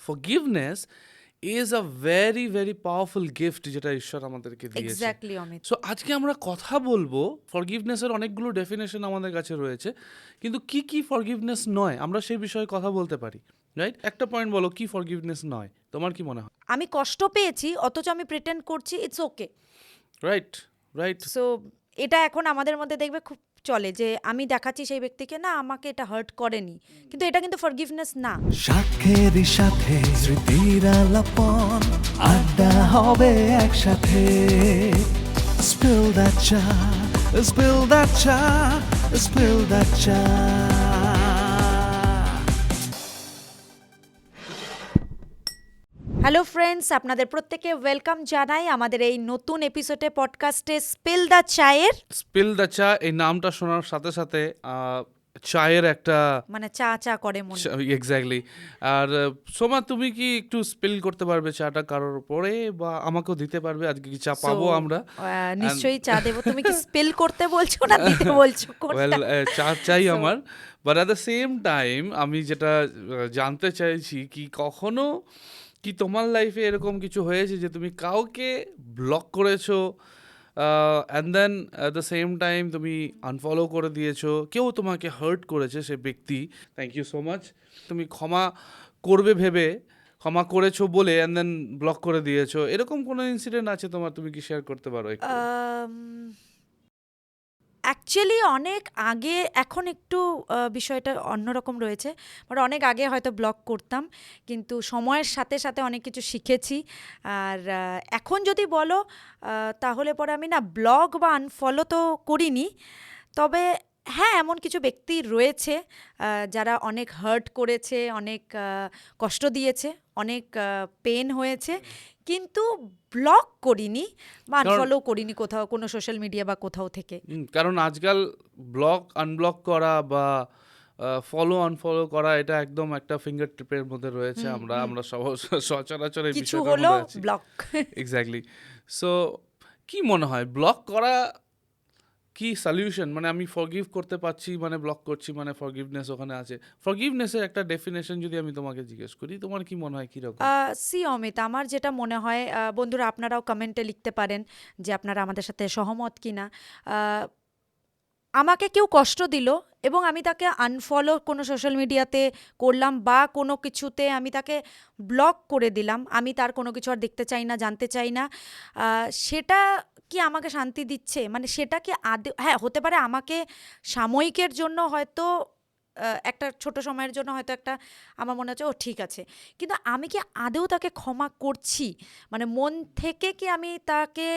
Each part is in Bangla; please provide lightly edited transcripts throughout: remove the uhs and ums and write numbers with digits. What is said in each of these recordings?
Forgiveness is a very very powerful gift যেটা ঈশ্বর আমাদেরকে দিয়েছে। এক্স্যাক্টলি অমিত। সো আজকে আমরা কথা বলবো ফরগিভনেসের অনেকগুলো ডেফিনেশন আমাদের কাছে রয়েছে, কিন্তু কি কি ফরগিভনেস নয় আমরা সেই বিষয়ে কথা বলতে পারি, রাইট? একটা পয়েন্ট বলো, কি ফরগিভনেস নয়, তোমার কি মনে হয়? আমি কষ্ট পেয়েছি অথচ আমি প্রিটেন্ড করছি it's okay. Right, right. So এটা এখন আমাদের মধ্যে দেখবে খুব চলে যে আমি দেখাচ্ছি সেই ব্যক্তিকে না আমাকে এটা হার্ট করেনি, কিন্তু এটা কিন্তু ফরগিভনেস না। সাথের সাথে স্মৃতির আলাপন আড্ডা হবে একসাথে। Spill that চা, spill that চা, spill that চা। হ্যালো ফ্রেন্ডস, আপনাদের প্রত্যেকে ওয়েলকাম জানাই আমাদের এই নতুন এপিসোডে পডকাস্টে স্পিল দ্য চায়ের। স্পিল দ্য চা এই নামটা শোনার সাথে সাথে চায়ের একটা মানে চা চা করে মনে। এক্স্যাক্টলি। আর সোমা, তুমি কি একটু স্পিল করতে পারবে চাটা কারোর উপরে, বা আমাকেও দিতে পারবে? আজকে কি চা পাবো আমরা? নিশ্চয়ই চা দেবো। তুমি কি স্পিল করতে বলছো না দিতে বলছো? ওয়েল, চা চাই আমার, but at the same time আমি যেটা জানতে চাইছি, কি কখনো কি তোমার লাইফে এরকম কিছু হয়েছে যে তুমি কাউকে ব্লক করেছো and then at the same time তুমি আনফলো করে দিয়েছো, কেউ তোমাকে হার্ট করেছে, সে ব্যক্তি, থ্যাংক ইউ সো মাচ, তুমি ক্ষমা করবে ভেবে ক্ষমা করেছো বলে অ্যান্ড দেন ব্লক করে দিয়েছো, এরকম কোনো ইনসিডেন্ট আছে তোমার? তুমি কি শেয়ার করতে পারো একটু? অ্যাকচুয়ালি অনেক আগে, এখন একটু বিষয়টা অন্যরকম রয়েছে, বাট অনেক আগে হয়তো ব্লগ করতাম, কিন্তু সময়ের সাথে সাথে অনেক কিছু শিখেছি। আর এখন যদি বলো তাহলে পরে আমি না ব্লগ বা আনফলো তো করিনি, তবে হ্যাঁ এমন কিছু ব্যক্তি রয়েছে যারা অনেক হার্ট করেছে, অনেক কষ্ট দিয়েছে, অনেক পেন হয়েছে, কিন্তু ব্লক করিনি বা আনফলো করিনি কোথাও, কোনো সোশ্যাল মিডিয়া বা কোথাও থেকে। কারণ আজকাল ব্লক আনব্লক করা বা ফলো আনফলো করা এটা একদম একটা ফিঙ্গার টিপের মধ্যে রয়েছে। আমরা সচরাচর এই কিছু বিষয়টার হলো মধ্যে আছি। ব্লক। এক্স্যাক্টলি। সো কি মনে হয়, ব্লক করা কি সলিউশন? মানে আমি ফরগিভ করতে পারছি মানে ব্লক করছি মানে ফরগিভনেস ওখানে আছে। ফরগিভনেসের একটা ডেফিনেশন যদি আমি তোমাকে জিজ্ঞেস করি, তোমার কি মনে হয় কিরকম? সি অমিত, আমার যেটা মনে হয়, বন্ধুরা আপনারাও কমেন্টে লিখতে পারেন যে আপনারা আমাদের সাথে সহমত কিনা। আমাকে কেউ কষ্ট দিল এবং আমি তাকে আনফলো কোনো সোশ্যাল মিডিয়াতে করলাম বা কোনো কিছুতে আমি তাকে ব্লক করে দিলাম, আমি তার কোনো কিছু আর দেখতে চাই না, জানতে চাই না, সেটা কি আমাকে শান্তি দিচ্ছে? মানে সেটা কি আদৌ, হ্যাঁ হতে পারে আমাকে সাময়িকের জন্য হয়তো একটা ছোট সময়ের জন্য হয়তো একটা আমার মনে হচ্ছে ও ঠিক আছে, কিন্তু আমি কি আদৌ তাকে ক্ষমা করছি? মানে মন থেকে কি আমি তাকে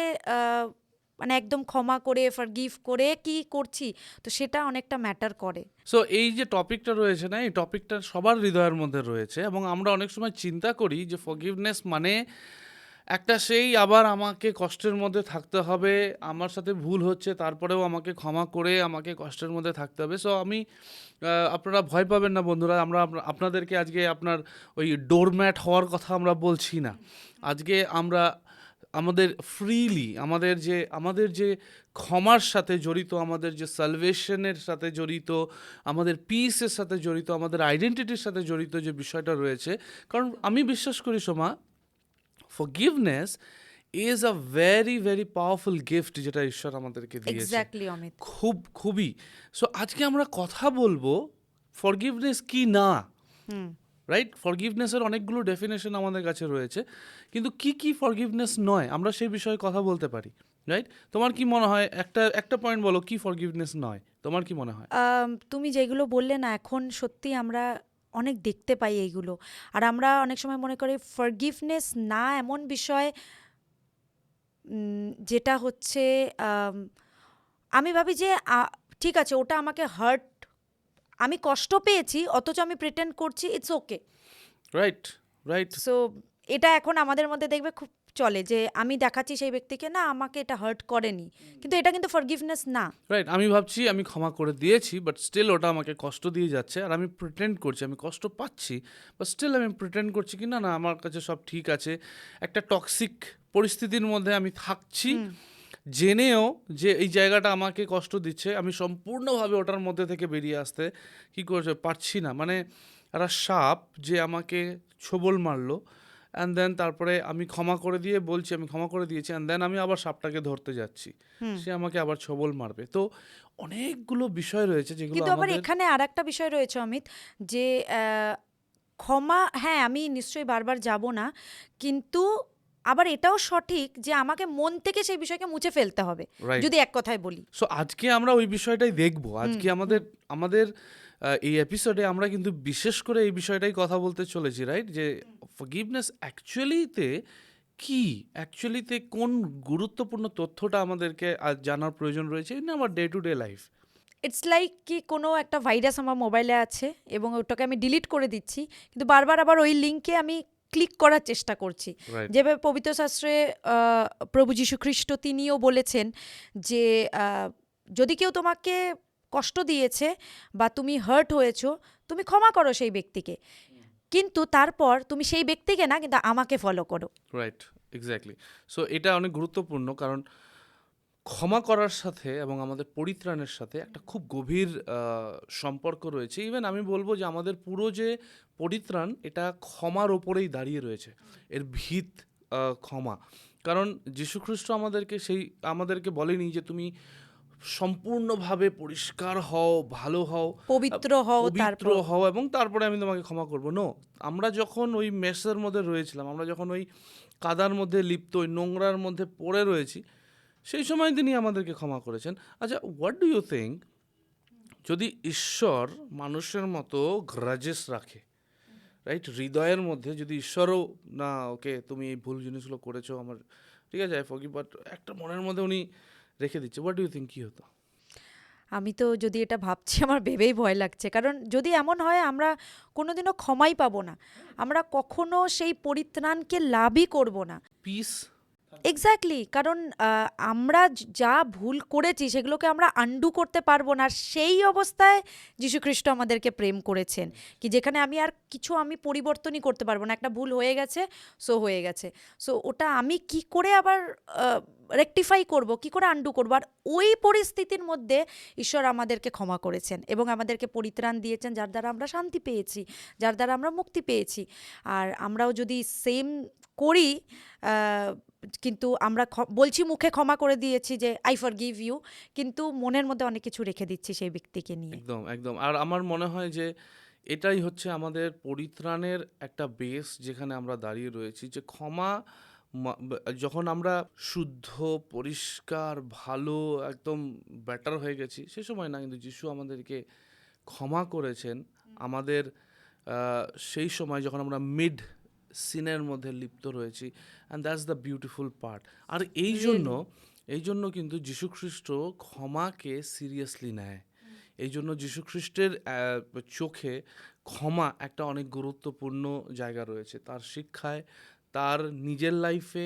মানে একদম ক্ষমা করে ফরগিভ করে কি করছি? তো সেটা অনেকটা ম্যাটার করে। সো এই যে টপিকটা রয়েছে না, এই টপিকটা সবার হৃদয়ের মধ্যে রয়েছে, এবং আমরা অনেক সময় চিন্তা করি যে ফরগিভনেস মানে একটা সেই আবার আমাকে কষ্টের মধ্যে থাকতে হবে, আমার সাথে ভুল হচ্ছে তারপরেও আমাকে ক্ষমা করে আমাকে কষ্টের মধ্যে থাকতে হবে। সো আমি আপনারা ভয় পাবেন না বন্ধুরা, আমরা আপনাদেরকে আজকে আপনার ওই ডোরম্যাট হওয়ার কথা আমরা বলছি না। আজকে আমরা আমাদের ফ্রিলি আমাদের যে ক্ষমার সাথে জড়িত, আমাদের যে সালভেশনের সাথে জড়িত, আমাদের পিসের সাথে জড়িত, আমাদের আইডেন্টিটির সাথে জড়িত যে বিষয়টা রয়েছে, কারণ আমি বিশ্বাস করি Soma, forgiveness is a very very powerful gift যেটা ঈশ্বর আমাদেরকে দিয়েছে। এক্স্যাক্টলি অমিত। খুবই। সো আজকে আমরা কথা বলবো ফরগিভনেস কি না, রাইট? ফরগিভনেসের অনেকগুলো ডেফিনেশন আমাদের কাছে রয়েছে, কিন্তু কি কি ফরগিভনেস নয় আমরা সেই বিষয়ে কথা বলতে পারি, রাইট? তোমার কি মনে হয়, একটা পয়েন্ট বলো, কি ফরগিভনেস নয়, তোমার কি মনে হয়? তুমি যেগুলো বললে না, এখন সত্যি আমরা অনেক দেখতে পাই এইগুলো, আর আমরা অনেক সময় মনে করি ফরগিভনেস না এমন বিষয় যেটা হচ্ছে, আমি ভাবি যে ঠিক আছে ওটা আমাকে হার্ট, আমি কষ্ট পেয়েছি অথচ আমি প্রিটেন্ড করছি it's okay. Right, right. So এটা এখন আমাদের মধ্যে দেখবে খুব চলে যে আমি দেখাচ্ছি সেই ব্যক্তিকে না আমাকে এটা হার্ট করেনি, কিন্তু এটা কিন্তু ফরগিভনেস না। রাইট, আমি ভাবছি আমি ক্ষমা করে দিয়েছি, বাট স্টিল ওটা আমাকে কষ্ট দিয়ে যাচ্ছে, আর আমি প্রিটেন্ড করছি আমি কষ্ট পাচ্ছি, বাট স্টিল আমি প্রিটেন্ড করছি কি না না আমার কাছে সব ঠিক আছে। একটা টক্সিক পরিস্থিতির মধ্যে আমি থাকছি, জেনেও যে এই জায়গাটা আমাকে কষ্ট দিচ্ছে, আমি সম্পূর্ণভাবে ওটার মধ্যে থেকে বেরিয়ে আসতে কী করছে পারছি না। মানে একটা সাপ যে আমাকে ছোবল মারলো, অ্যান্ড দেন তারপরে আমি ক্ষমা করে দিয়ে বলছি আমি ক্ষমা করে দিয়েছি, অ্যান্ড দেন আমি আবার সাপটাকে ধরতে যাচ্ছি, সে আমাকে আবার ছোবল মারবে। তো অনেকগুলো বিষয় রয়েছে যেগুলো কিন্তু আবার আমাদের এখানে আর একটা বিষয় রয়েছে অমিত, যে ক্ষমা, হ্যাঁ আমি নিশ্চয়ই বারবার যাব না, কিন্তু আবার এটাও সঠিক যে আমাকে মন থেকে সেই বিষয়কে মুছে ফেলতে হবে, রাইট। যদি এক কথায় বলি। সো আজকে আমরা ওই বিষয়টাই দেখব। আজকে আমাদের আমাদের এই এপিসোডে আমরা কিন্তু বিশেষ করে এই বিষয়টাই কথা বলতে চলেছি, রাইট? যে ফরগিভনেস অ্যাকচুয়ালিতে কি, অ্যাকচুয়ালিতে কোন গুরুত্বপূর্ণ তথ্যটা আমাদেরকে আজ জানার প্রয়োজন রয়েছে in our day to day life. It's like কি কোনো একটা ভাইরাস আমার মোবাইলে আছে এবং ওটাকে আমি ডিলিট করে দিচ্ছি, কিন্তু বারবার আবার ওই লিঙ্কে আমি ক্লিক করার চেষ্টা করছি। রাইট। যেভাবে পবিত্র শাস্ত্রে প্রভু যীশু খ্রিস্ট তিনিও বলেছেন যে যদি কেউ তোমাকে কষ্ট দিয়েছে বা তুমি হার্ট হয়েছো, তুমি ক্ষমা করো সেই ব্যক্তিকে, কিন্তু তারপর তুমি সেই ব্যক্তিকে না, কিন্তু আমাকে ফলো করো। Right, exactly. সো এটা অনেক গুরুত্বপূর্ণ, কারণ ক্ষমা করার সাথে এবং আমাদের পরিত্রাণের সাথে একটা খুব গভীর সম্পর্ক রয়েছে। ইভেন আমি বলবো যে আমাদের পুরো যে পরিত্রাণ, এটা ক্ষমার ওপরেই দাঁড়িয়ে রয়েছে, এর ভিত ক্ষমা। কারণ যীশুখ্রিস্ট আমাদেরকে বলেনি যে তুমি সম্পূর্ণভাবে পরিষ্কার হও, ভালো হও, পবিত্র হও, পবিত্র হও এবং তারপরে আমি তোমাকে ক্ষমা করবো। নো, আমরা যখন ওই মেসের মধ্যে রয়েছিলাম, আমরা যখন ওই কাদার মধ্যে লিপ্ত, ওই নোংরার মধ্যে পড়ে রয়েছি, সেই সময় তিনি আমাদেরকে ক্ষমা করেছেন। আচ্ছা, হোয়াট ডু ইউ থিঙ্ক, যদি ঈশ্বর মানুষের মতো গ্রাজেস রাখে, রাইট, হৃদয়ের মধ্যে যদি ঈশ্বরও না, ওকে তুমি এই ভুল জিনিসগুলো করেছো, আমার ঠিক আছে আই ফরগিভ, বাট একটা মনের মধ্যে উনি রেখে দিচ্ছে, হোয়াট ডু ইউ থিঙ্ক কী হতো? আমি তো যদি এটা ভাবছি আমার ভেবেই ভয় লাগছে, কারণ যদি এমন হয় আমরা কোনোদিনও ক্ষমাই পাবো না, আমরা কখনো সেই পরিত্রাণকে লাভই করব না। পিস। এক্স্যাক্টলি, কারণ আমরা যা ভুল করেছি সেগুলোকে আমরা আন্ডু করতে পারবো না। আর সেই অবস্থায় যীশুখ্রিস্ট আমাদেরকে প্রেম করেছেন, কি যেখানে আমি পরিবর্তনই করতে পারবো না, একটা ভুল হয়ে গেছে, সো হয়ে গেছে, সো ওটা আমি কি করে আবার রেকটিফাই করব, কি করে আন্ডু করবো? আর ওই পরিস্থিতির মধ্যে ঈশ্বর আমাদেরকে ক্ষমা করেছেন এবং আমাদেরকে পরিত্রাণ দিয়েছেন, যার দ্বারা আমরা শান্তি পেয়েছি, যার দ্বারা আমরা মুক্তি পেয়েছি। আর আমরাও যদি সেম করি, কিন্তু আমরা বলছি মুখে ক্ষমা করে দিয়েছি যে আই ফরগিভ ইউ, কিন্তু মনের মধ্যে অনেক কিছু রেখে দিচ্ছি সেই ব্যক্তিকে নিয়ে। একদম একদম। আর আমার মনে হয় যে এটাই হচ্ছে আমাদের পরিত্রাণের একটা বেস, যেখানে আমরা দাঁড়িয়ে রয়েছি, যে ক্ষমা যখন আমরা শুদ্ধ, পরিষ্কার, ভালো, একদম বেটার হয়ে গেছি, সে সময় না, কিন্তু যিশু আমাদেরকে ক্ষমা করেছেন আমাদের সেই সময় যখন আমরা মিড সিনের মধ্যে লিপ্ত রয়েছি, and that's the beautiful part. আর এই জন্য কিন্তু যীশুখ্রিস্ট ক্ষমাকে সিরিয়াসলি নেয়। এই জন্য যীশুখ্রিস্টের চোখে ক্ষমা একটা অনেক গুরুত্বপূর্ণ জায়গা রয়েছে। তার শিক্ষায়, তার নিজের লাইফে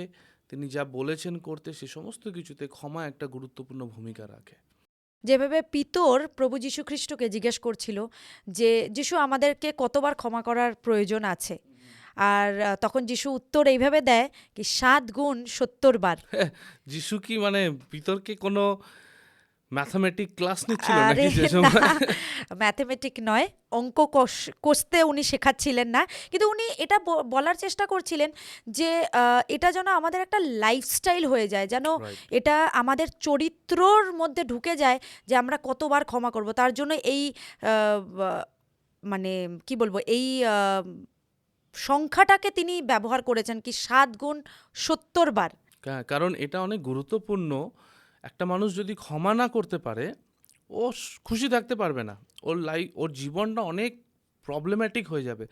তিনি যা বলেছেন করতে, সে সমস্ত কিছুতে ক্ষমা একটা গুরুত্বপূর্ণ ভূমিকা রাখে। যেভাবে পিতর প্রভু যীশু খ্রিস্টকে জিজ্ঞেস করছিল যে যীশু আমাদেরকে কতবার ক্ষমা করার প্রয়োজন আছে, আর তখন যীশু উত্তর এইভাবে দেয় কি 7 গুণ 70 বার। যিশু কি মানে পিতরকে কোনো ম্যাথামেটিক ক্লাস নিচ্ছিল আরে নাকি যে না, সময়? ম্যাথমেটিক নয়, অঙ্ক কষতে উনি শেখাচ্ছিলেন না, কিন্তু উনি এটা বলার চেষ্টা করছিলেন যে এটা যেন আমাদের একটা লাইফস্টাইল হয়ে যায়, যেন Right. এটা আমাদের চরিত্রর মধ্যে ঢুকে যায় যে আমরা কতবার ক্ষমা করব। তার জন্য এই মানে কি বলবো, এই সংখ্যাটাকে তিনি ব্যবহার করেছেন কি 7 গুণ 70 বার। কারণ এটা অনেক গুরুত্বপূর্ণ। একটা মানুষ যদি ক্ষমা না করতে পারে, ও খুশি থাকতে পারবে না, ওর জীবনটা অনেক প্রবলেম্যাটিক হয়ে যাবে।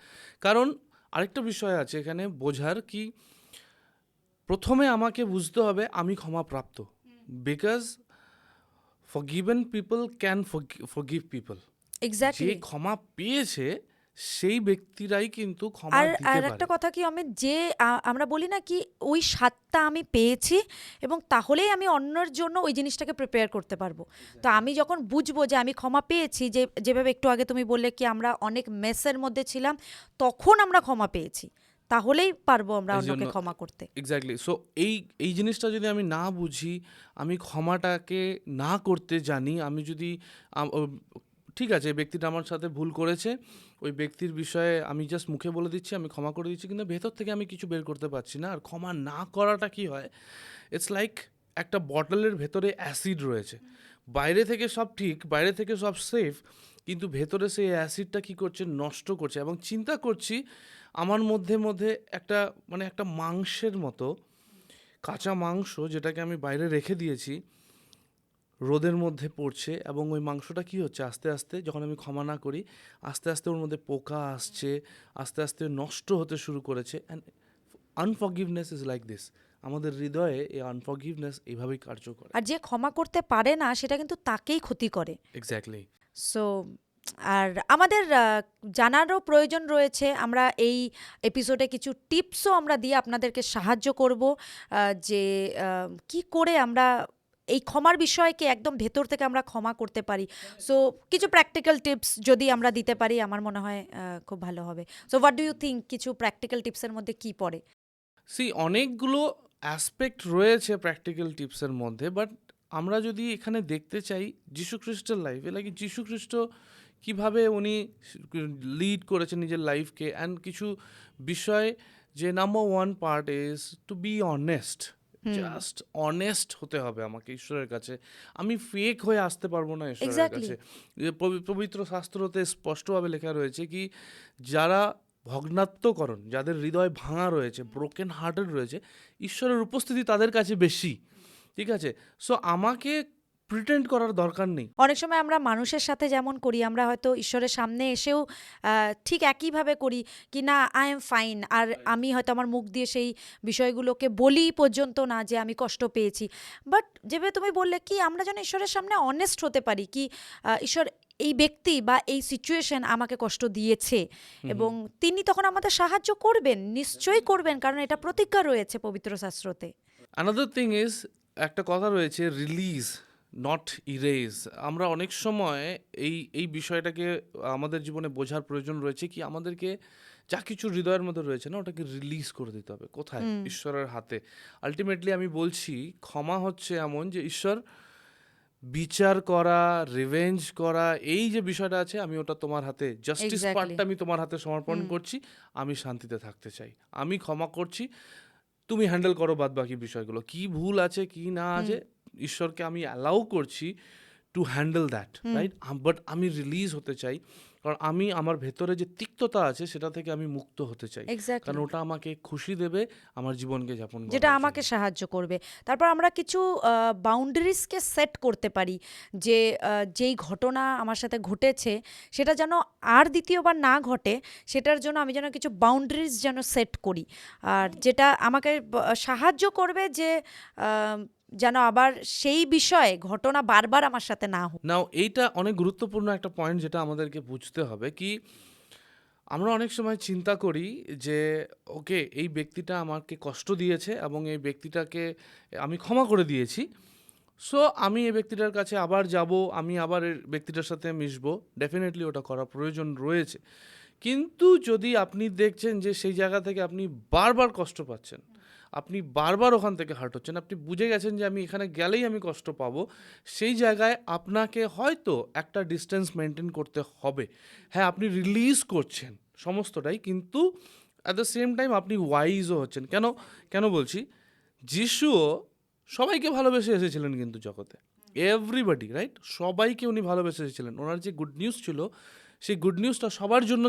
কারণ আরেকটা বিষয় আছে এখানে বোঝার, কি প্রথমে আমাকে বুঝতে হবে আমি ক্ষমাপ্রাপ্ত, because forgiven people can forgive people. যে এক্স্যাক্টলি। ক্ষমা পেয়েছে সেই ব্যক্তিরাই কিন্তু ক্ষমা আর দিতে আর পারে। একটা কথা কি আমি যে আমরা বলি না কি ওই স্বাদটা আমি পেয়েছি এবং তাহলেই আমি অন্যের জন্য ওই জিনিসটাকে প্রিপেয়ার করতে পারবো। তো আমি যখন বুঝবো যে আমি ক্ষমা পেয়েছি, যেভাবে একটু আগে তুমি বললে কি আমরা অনেক মেসের মধ্যে ছিলাম, তখন আমরা ক্ষমা পেয়েছি, তাহলেই পারবো আমরা এই অন্যকে জন্য ক্ষমা করতে। এক্স্যাক্টলি। সো এই জিনিসটা যদি আমি না বুঝি, আমি ক্ষমাটাকে না করতে জানি, আমি যদি ঠিক আছে, এই ব্যক্তিটা আমার সাথে ভুল করেছে, ওই ব্যক্তির বিষয়ে আমি জাস্ট মুখে বলে দিচ্ছি, আমি ক্ষমা করে দিচ্ছি, কিন্তু ভেতর থেকে আমি কিছু বের করতে পারছি না। আর ক্ষমা না করাটা কি হয়, ইটস লাইক একটা বটলের ভেতরে অ্যাসিড রয়েছে, বাইরে থেকে সব ঠিক, বাইরে থেকে সব সেফ, কিন্তু ভেতরে সেই অ্যাসিডটা কী করছে, নষ্ট করছে। এবং চিন্তা করছি আমার মধ্যে মধ্যে একটা মানে একটা মাংসের মতো কাঁচা মাংস, যেটাকে আমি বাইরে রেখে দিয়েছি, রোদের মধ্যে পড়ছে, এবং ওই মাংসটা কী হচ্ছে, আস্তে আস্তে যখন আমি ক্ষমা না করি, আস্তে আস্তে ওর মধ্যে পোকা আসছে, আস্তে আস্তে নষ্ট হতে শুরু করেছে। And unforgiveness is like this. আমাদের হৃদয়ে এই আনফরগিভনেস এইভাবেই কার্য করে। আর যে ক্ষমা করতে পারে না সেটা কিন্তু তাকেই ক্ষতি করে। এক্স্যাক্টলি। সো আর আমাদের জানারও প্রয়োজন রয়েছে। আমরা এই এপিসোডে কিছু টিপসও আমরা দিয়ে আপনাদেরকে সাহায্য করব, যে কি করে আমরা এই ক্ষমার বিষয়কে একদম ভেতর থেকে আমরা ক্ষমা করতে পারি। সো কিছু প্র্যাকটিক্যাল টিপস যদি আমরা দিতে পারি, আমার মনে হয় খুব ভালো হবে। So what do you think, কিছু প্র্যাকটিক্যাল টিপসের মধ্যে কি পড়ে? অনেকগুলো অ্যাসপেক্ট রয়েছে প্র্যাকটিক্যাল টিপসের মধ্যে, বাট আমরা যদি এখানে দেখতে চাই যীশুখ্রিস্টের লাইফে, লাইক যীশুখ্রিস্ট কীভাবে উনি লিড করেছেন নিজের লাইফকে, অ্যান্ড কিছু বিষয়, যে number one part is to be honest. Just honest হতে হবে আমাকে ঈশ্বরের কাছে। আমি ফেক হয়ে আসতে পারবো না ঈশ্বরের Exactly. কাছে। পবিত্র শাস্ত্রতে স্পষ্টভাবে লেখা রয়েছে কি, যারা ভগ্নাত্মকরণ, যাদের হৃদয় ভাঙা রয়েছে, ব্রোকেন হার্টেড রয়েছে, ঈশ্বরের উপস্থিতি তাদের কাছে বেশি। ঠিক আছে, সো আমাকে প্রিটেন্ড করার দরকার নেই। অনেক সময় আমরা মানুষের সাথে যেমন করি, আমরা হয়তো ঈশ্বরের সামনে এসেও ঠিক একইভাবে করি কি না, আই এম ফাইন, আর আমি হয়তো আমার মুখ দিয়ে সেই বিষয়গুলোকে বলি পর্যন্ত না যে আমি কষ্ট পেয়েছি। বাট যেভাবে তুমি বললে কি, আমরা যেন ঈশ্বরের সামনে অনেস্ট হতে পারি কি, ঈশ্বর এই ব্যক্তি বা এই সিচুয়েশন আমাকে কষ্ট দিয়েছে, এবং তিনি তখন আমাদের সাহায্য করবেন, নিশ্চয়ই করবেন, কারণ এটা প্রতিজ্ঞা রয়েছে পবিত্র শাস্ত্রতে। অ্যানাদার থিং ইজ, একটা কথা রয়েছে, রিলিজ নট ইরেজ। আমরা অনেক সময় এই বিষয়টাকে আমাদের জীবনে বোঝার প্রয়োজন রয়েছে কি, আমাদেরকে যা কিছু হৃদয়ের মধ্যে রয়েছে না, ওটাকে রিলিজ করে দিতে হবে। কোথায়? ঈশ্বরের হাতে। আলটিমেটলি আমি বলছি, ক্ষমা হচ্ছে এমন যে ঈশ্বর বিচার করা, রিভেঞ্জ করা, এই যে বিষয়টা আছে, আমি ওটা তোমার হাতে, জাস্টিস Exactly. পার্টটা আমি তোমার হাতে সমর্পণ করছি। আমি শান্তিতে থাকতে চাই, আমি ক্ষমা করছি, তুমি হ্যান্ডেল করো বাদ বাকি বিষয়গুলো, কি ভুল আছে কি না আছে, ঈশ্বরকে আমি অ্যালাউ করছি to handle that, right? But আমি রিলিজ হতে চাই, কারণ আমি আমার ভেতরে যে তিক্ততা আছে সেটা থেকে আমি মুক্ত হতে চাই, Exactly. কারণ ওটা আমাকে খুশি দেবে আমার জীবনকে যাপন করার যেটা জন্য। আমাকে সাহায্য করবে। তারপর আমরা কিছু বাউন্ডারিজকে সেট করতে পারি, যে যেই ঘটনা আমার সাথে ঘটেছে সেটা যেন আর দ্বিতীয়বার না ঘটে, সেটার জন্য আমি যেন কিছু বাউন্ডারিজ যেন সেট করি, আর যেটা আমাকে সাহায্য করবে যে যেন আবার সেই বিষয়ে ঘটনা বারবার আমার সাথে না হোক। নাও এইটা অনেক গুরুত্বপূর্ণ একটা পয়েন্ট, যেটা আমাদেরকে বুঝতে হবে কি, আমরা অনেক সময় চিন্তা করি যে ওকে, এই ব্যক্তিটা আমাকে কষ্ট দিয়েছে এবং এই ব্যক্তিটাকে আমি ক্ষমা করে দিয়েছি, সো আমি এই ব্যক্তিটার কাছে আবার যাব, আমি আবার এই ব্যক্তিটার সাথে মিশবো। ডেফিনেটলি ওটা করা প্রয়োজন রয়েছে, কিন্তু যদি আপনি দেখছেন যে সেই জায়গা থেকে আপনি বারবার কষ্ট পাচ্ছেন, আপনি বারবার ওখান থেকে হার্ট হচ্ছেন, আপনি বুঝে গেছেন যে আমি এখানে গেলেই আমি কষ্ট পাবো, সেই জায়গায় আপনাকে হয়তো একটা ডিস্টেন্স মেনটেন করতে হবে। হ্যাঁ, আপনি রিলিজ করছেন সমস্তটাই, কিন্তু অ্যাট দ্য সেম টাইম আপনি ওয়াইজও হচ্ছেন। কেন বলছি, যিশুও সবাইকে ভালোবেসে এসেছিলেন কিন্তু জগতে, এভরিবডি, রাইট? সবাইকে উনি ভালোবেসে এসেছিলেন। ওনার যে গুড নিউজ ছিল, সেই গুড নিউজটা সবার জন্য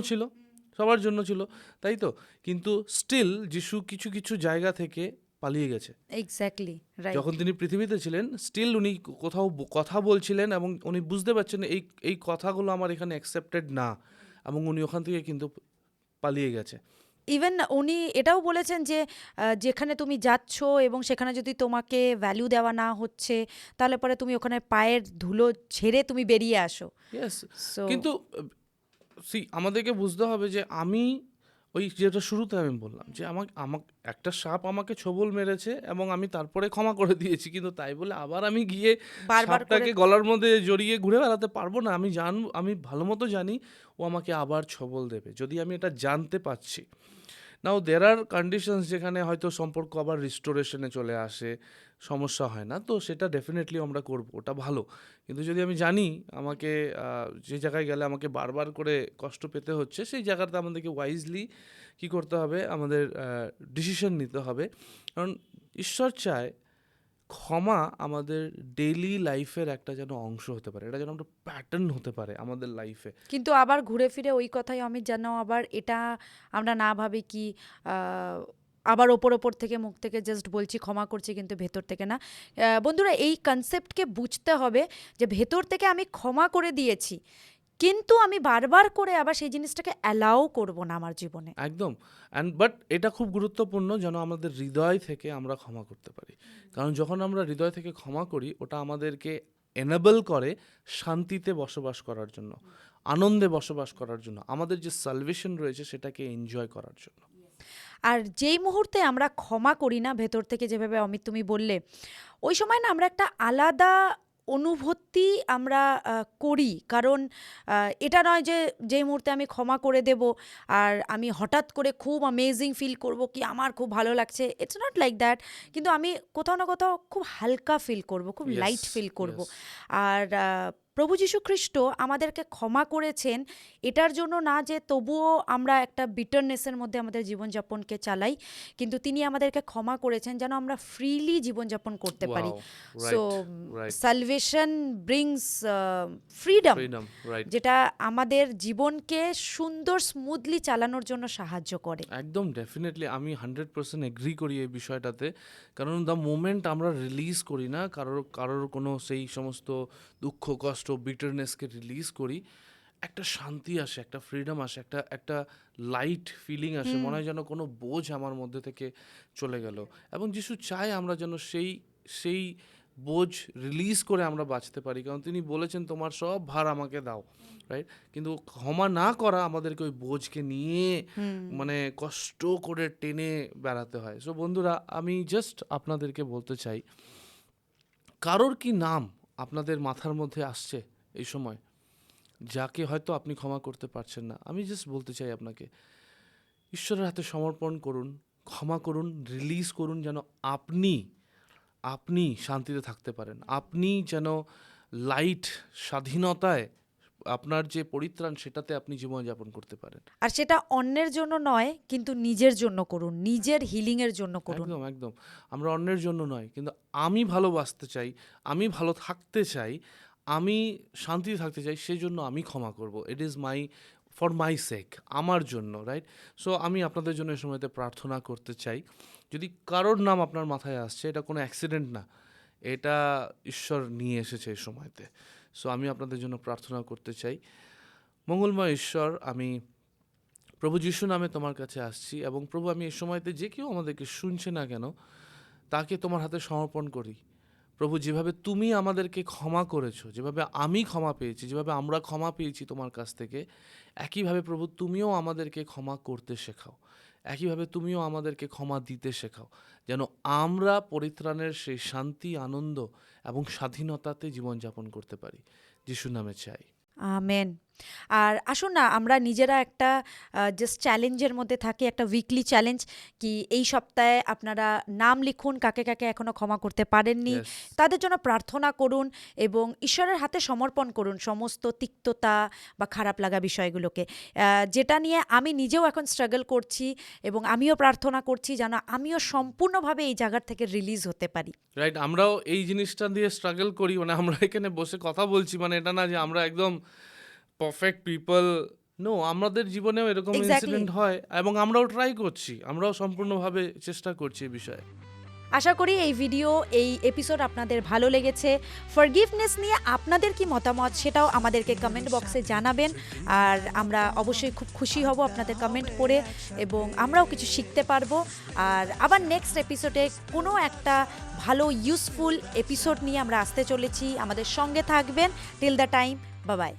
ছিল, তাই তো? কিন্তু স্টিল যিশু কিছু কিছু জায়গা থেকে পালিয়ে গেছে। Exactly, right. যখন তিনি পৃথিবীতে ছিলেন, স্টিল উনি কোথাও কথা বলছিলেন, এবং উনি বুঝতে পারছেন এই কথাগুলো আমার এখানে অ্যাকসেপ্টেড না, এবং উনি ওখান থেকে কিন্তু পালিয়ে গেছে। ইভেন উনি এটাও বলেছেন যে যেখানে তুমি যাচ্ছ এবং সেখানে যদি তোমাকে ভ্যালু দেওয়া না হচ্ছে, তাহলে পরে তুমি ওখানে পায়ের ধুলো ঝেড়ে তুমি বেরিয়ে আসো। ইয়েস, সো কিন্তু আমাদেরকে বুঝতে হবে যে আমি ওই যেটা শুরুতে আমি বললাম যে আমাকে একটা সাপ আমাকে ছোবল মেরেছে এবং আমি তারপরে ক্ষমা করে দিয়েছি, কিন্তু তাই বলে আবার আমি গিয়ে বারবার করে সাপটাকে গলার মধ্যে জড়িয়ে ঘুরে বেড়াতে পারবো না। আমি ভালো মতো জানি ও আমাকে আবার ছোবল দেবে, যদি আমি এটা জানতে পারছি। নাও দের আর কন্ডিশনস যেখানে হয়তো সম্পর্ক আবার রিস্টোরেশনে চলে আসে, সমস্যা হয় না, তো সেটা ডেফিনেটলি আমরা করব, ওটা ভালো। কিন্তু যদি আমি জানি আমাকে যে জায়গায় গেলে আমাকে বারবার করে কষ্ট পেতে হচ্ছে, সেই জায়গাতে আমাদেরকে ওয়াইজলি কী করতে হবে, আমাদের ডিসিশন নিতে হবে। কারণ ঈশ্বর চায় ক্ষমা আমাদের ডেইলি লাইফের একটা যেন অংশ হতে পারে, এটা যেন একটা প্যাটার্ন হতে পারে আমাদের লাইফে। কিন্তু আবার ঘুরে ফিরে ওই কথাই আমি যেন আবার এটা আমরা না ভাবি কি আবার ওপর থেকে মুখ থেকে জাস্ট বলছি ক্ষমা করছি কিন্তু ভেতর থেকে না। বন্ধুরা, এই কনসেপ্টকে বুঝতে হবে যে ভেতর থেকে আমি ক্ষমা করে দিয়েছি, কিন্তু আমি বারবার করে আবার সেই জিনিসটাকে অ্যালাউ করব না আমার জীবনে। একদম। বাট এটা খুব গুরুত্বপূর্ণ যেন আমাদের হৃদয় থেকে আমরা ক্ষমা করতে পারি। কারণ যখন আমরা হৃদয় থেকে ক্ষমা করি, ওটা আমাদেরকে এনেবল করে শান্তিতে বসবাস করার জন্য, আনন্দে বসবাস করার জন্য, আমাদের যে সালভেশন রয়েছে সেটাকে এনজয় করার জন্য। আর যেই মুহূর্তে আমরা ক্ষমা করি না ভেতর থেকে, যেভাবে অমিত তুমি বললে, ওই সময় না আমরা একটা আলাদা অনুভূতি আমরা করি। কারণ এটা নয় যে যেই মুহূর্তে আমি ক্ষমা করে দেব আর আমি হঠাৎ করে খুব অ্যামেজিং ফিল করব কি আমার খুব ভালো লাগছে, ইটস নট লাইক দ্যাট। কিন্তু আমি কোথাও না কোথাও খুব হালকা ফিল করব, খুব Yes, লাইট ফিল করব। yes. আর প্রভু যীশু খ্রিস্ট আমাদেরকে ক্ষমা করেছেন এটার জন্য না যে তবুও আমরা একটা বিটারনেসের মধ্যে আমাদের জীবনযাপনকে চালাই, কিন্তু তিনি আমাদেরকে ক্ষমা করেছেন যেন আমরা ফ্রিলি জীবনযাপন করতে পারি। Wow, so right. Salvation brings freedom, Freedom, right. যেটা আমাদের জীবনকে সুন্দর স্মুথলি চালানোর জন্য সাহায্য করে। একদম ডেফিনেটলি আমি 100% এগ্রি করি এই বিষয়টাতে। কারণ দ্য মোমেন্ট আমরা রিলিজ করি না কারোর কোনো সেই সমস্ত দুঃখ কষ্ট বিটারনেসকে রিলিজ করি, একটা শান্তি আসে, একটা ফ্রিডম আসে, একটা লাইট ফিলিং আসে, মনে হয় যেন কোনো বোঝ আমার মধ্যে থেকে চলে গেল। এবং যিশু চায় আমরা যেন সেই বোঝ রিলিজ করে আমরা বাঁচতে পারি, কারণ তিনি বলেছেন তোমার সব ভার আমাকে দাও, রাইট? কিন্তু ক্ষমা না করা আমাদেরকে ওই বোঝকে নিয়ে মানে কষ্ট করে টেনে বেড়াতে হয়। সো বন্ধুরা, আমি জাস্ট আপনাদেরকে বলতে চাই, কারোর কি নাম আপনাদের মাথার মধ্যে আসছে এই সময় যাকে হয়তো আপনি ক্ষমা করতে পারছেন না? আমি জাস্ট বলতে চাই আপনাকে, ঈশ্বরের হাতে সমর্পণ করুন, ক্ষমা করুন, রিলিজ করুন, যেন আপনি শান্তিতে থাকতে পারেন, আপনি যেন লাইট স্বাধীনতায় আপনার যে পরিত্রাণ সেটাতে আপনি জীবনযাপন করতে পারেন। আর সেটা অন্যের জন্য নয়, কিন্তু নিজের জন্য করুন, নিজের হিলিংয়ের জন্য করুন। একদম একদম। আমরা অন্যের জন্য নয়, কিন্তু আমি ভালোবাসতে চাই, আমি ভালো থাকতে চাই, আমি শান্তিতে থাকতে চাই, সেই জন্য আমি ক্ষমা করব। ইট ইজ ফর মাই সেক, আমার জন্য, রাইট? সো আমি আপনাদের জন্য এই সময়তে প্রার্থনা করতে চাই। যদি কারোর নাম আপনার মাথায় আসছে, এটা কোনো অ্যাক্সিডেন্ট না, এটা ঈশ্বর নিয়ে এসেছে এই সময়তে। সো আমি আপনাদের জন্য প্রার্থনা করতে চাই। মঙ্গলময় ঈশ্বর, আমি প্রভু যিশু নামে তোমার কাছে আসছি, এবং প্রভু আমি এই সময়তে যে কেউ আমাদেরকে শুনছে না কেন তাকে তোমার হাতে সমর্পণ করি। প্রভু, যেভাবে তুমি আমাদেরকে ক্ষমা করেছো, যেভাবে আমি ক্ষমা পেয়েছি, যেভাবে আমরা ক্ষমা পেয়েছি তোমার কাছ থেকে, একইভাবে প্রভু তুমিও আমাদেরকে ক্ষমা করতে শেখাও, একইভাবে তুমিও আমাদেরকে ক্ষমা দিতে শেখাও, যেন আমরা পরিত্রাণের সেই শান্তি, আনন্দ এবং স্বাধীনতাতে জীবনযাপন করতে পারি। যিশুর নামে চাই, আমেন। আর আসুন না আমরা নিজেরা একটা জাস্ট চ্যালেঞ্জের মধ্যে থাকি, একটা উইকলি চ্যালেঞ্জ, কি এই সপ্তাহে আপনারা নাম লিখুন কাকে কাকে এখনো ক্ষমা করতে পারেননি, Yes. তাদের জন্য প্রার্থনা করুন এবং ঈশ্বরের হাতে সমর্পণ করুন সমস্ত তিক্ততা বা খারাপ লাগা বিষয়গুলোকে, যেটা নিয়ে আমি নিজেও এখন স্ট্রাগল করছি, এবং আমিও প্রার্থনা করছি যেন আমিও সম্পূর্ণভাবে এই জায়গার থেকে রিলিজ হতে পারি। রাইট? আমরাও এই জিনিসটা দিয়ে স্ট্রাগল করি, মানে আমরা এখানে বসে কথা বলছি, মানে এটা না যে আমরা একদম পারফেক্ট পিপল, নো, আমাদের জীবনেও এরকম Exactly. ইনসিডেন্ট হয় এবং আমরাও ট্রাই করছি, আমরাও সম্পূর্ণভাবে চেষ্টা করছি এই বিষয়ে। আশা করি এই ভিডিও, এই এপিসোড আপনাদের ভালো লেগেছে। ফরগিভনেস নিয়ে আপনাদের কি মতামত সেটাও আমাদেরকে কমেন্ট বক্সে জানাবেন, আর আমরা অবশ্যই খুব খুশি হব আপনাদের কমেন্ট পড়ে, এবং আমরাও কিছু শিখতে পারবো। আর আবার নেক্সট এপিসোডে কোনো একটা ভালো ইউজফুল এপিসোড নিয়ে আমরা আসতে চলেছি, আমাদের সঙ্গে থাকবেন। Till the time, bye bye.